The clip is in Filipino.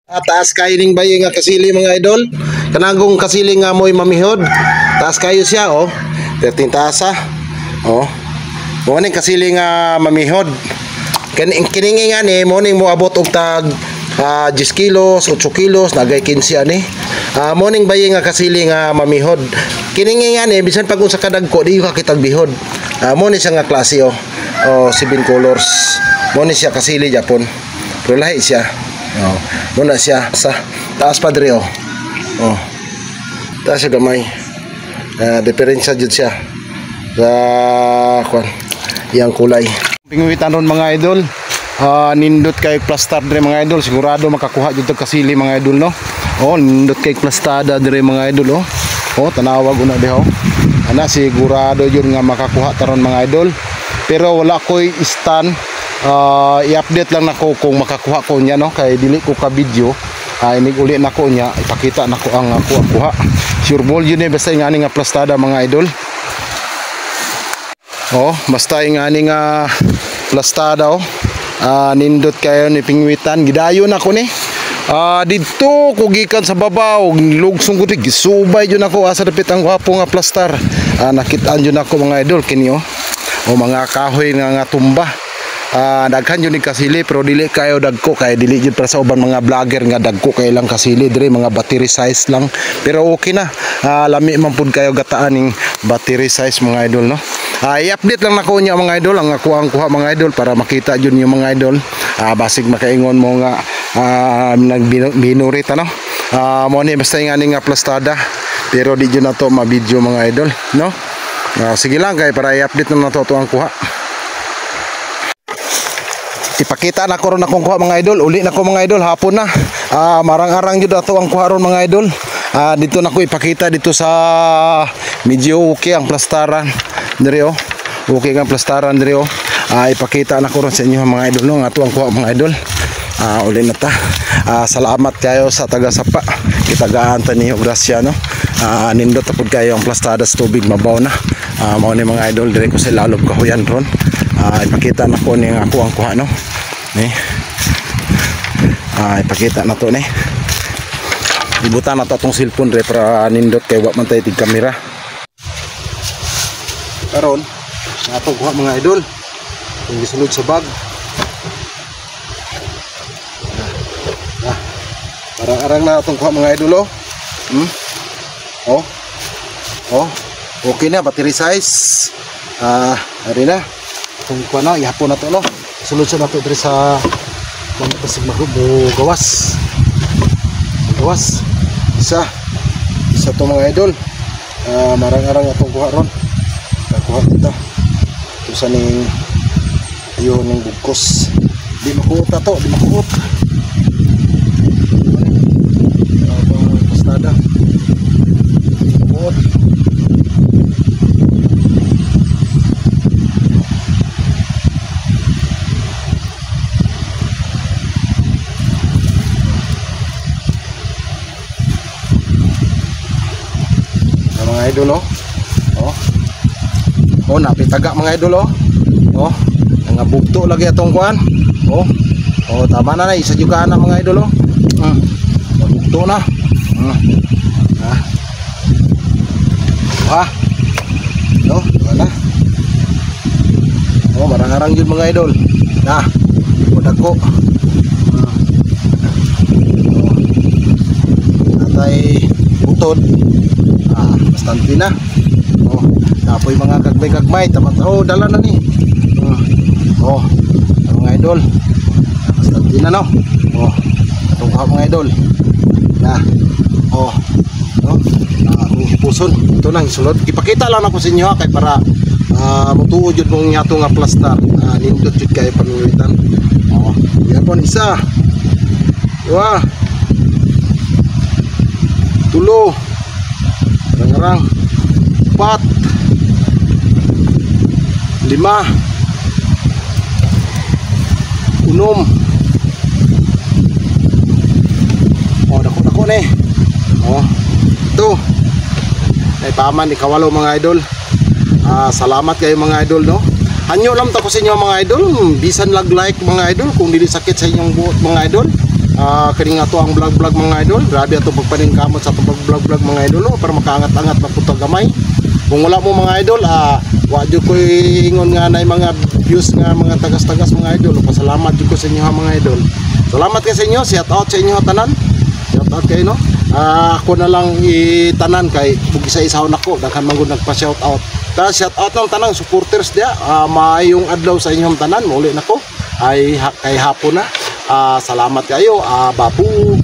Taas kayo ning bayi nga kasili mga idol. Kanagong kasili nga mo'y mamihod. Taas kayo siya oh. 13 taasa. Oh. Mo ning kasili nga mamihod. Kiningi nga ni mo ning moabot og tag 10 kilos, 8 kilos, nagay 15 ani. Mo ning bayi nga kasili nga mamihod. Kiningi nga ni bisan pag usa ka dagko di ka kitag bihod. Mo ni siya nga klase oh. Oh, 7 colors. Mo ni siya kasili Japon. Pero lahi siya. Oh, muna siya sa taas padre oh. Oh. Taas siya gamay. Diferensya jud siya sa kwan iyang kulay. Pinguwitan ron mga idol. Nindot kay plastar dire mga idol, sigurado makakuha jud tag kasili mga idol no. Oh, nindot kay plastada dire mga idol oh. Oh, tanawag una diha oh. Ana sigurado jud nga makakuha taron mga idol. Pero wala koy stand. I-update lang nako kung makakuha ko niya no, kay dili ko ka video. Inig uli nako niya, ipakita nako ang kuha. Sure ball yun eh, basta nga nga plastada mga idol. Oh, basta nga nga plastada oh. Nindot kayo ni pingwitan, gidayon ako ni. Dito ko gikan sa babaw, lugsong ko di gisubay jud nako asa dapit ang gwapo nga plastar. Nakitaan jud nako mga idol kini oh. O mga kahoy nga tumba. Daghan yun ni kasili pero dili kayo dagko kay dili jud para sa uban mga vlogger nga dagko kay lang kasili dire mga battery size lang pero okay na. Lami man pud kayo gataan ning battery size mga idol no. I-update lang nako niya mga idol ang kuha mga idol para makita jud niyo mga idol. Basig makaingon mo nga nagbinurita no. Mo ni basta nga nga plastada pero di jud na to ma-video mga idol no. Sige lang kay para i-update na to ang kuha. Ipakita na ko ron akong kuha mga idol. Uli na ko mga idol, hapon na. Marang-arang jud ato ang kuha ron mga idol. Dito na ko ipakita dito sa medyo okay ang plastaran dire oh. Okay ang plastaran dire oh. Ipakita na ko ron sa inyo mga idol no, ato ang kuha mga idol. Uli na ta. Salamat kayo sa taga-sapa. Kitagaan ta niyo grasya no. Nindot tapod kayo ang plastada sa tubig mabaw na. Mao ni mga idol dire ko sa lalob kahuyan ron. Ipakita na ko ni ako ang kuha no. Ipakita na to ni. Ibutan na to atong cellphone re para nindot kay wa man tay tig kamera. Karon atong kuha mga idol. Kung gisulod sa bag. Arang-arang na atong kuha mga idol oh. Oh. Okay na battery size. Ari na. Kung kuha na ihapon na to no. Sulod sa nato diri sa pasig gawas. Gawas. Isa to mga idol. Marang-arang atong kuha ron. Kuha kita. Ito sa ning ayo ning bugkos. Di makuot na to, di makuot. Pastada. Makuot. Mga idol oh. Oh, napitaga mga idol oh. Oh, nga bugto lagi atong kuan. Oh, tama na isa jud ka na mga idol oh. Bugto na. No, wala. Oh, marang-arang jud mga idol. Udag ko. Atay butod. Bastante na. Oh, napoy mga kagbay-kagbay tamat. Oh, dala na ni. Mga idol. Bastante na no. Atong mga idol. Puson. Ito lang isulod. Ipakita lang ako sa inyo kay para mutuo jud mong ato nga plastar. Nindot jud kay panulitan. Yan po isa. Dua. Tulo. Rang-rang 4 5 6 dako ni. Ito ay paman ikawalo mga idol. Salamat kayo mga idol no. Hanyo lang ta ko sa inyo mga idol. Bisan lag like mga idol kung dili sakit sa inyong buot mga idol. kini nga to ang vlog mga idol. Grabe ato pagpaningkamot sa atong vlog mga idol para makaangat-angat maputo gamay. Kung wala mo mga idol, wa jud ko ingon nga nay mga views nga mga tagas-tagas mga idol. Pasalamat jud ko sa inyo mga idol. Salamat kay sa inyo, shout out sa inyo tanan. Shout out kayo no. Ako na lang itanan kay pug isa-isaw nako daghan man gud nagpa-shout out. Ta shout out ng tanang supporters dia. Maayong adlaw sa inyong tanan. Muli nako ay kay hapon na. Salamat kayo, babu.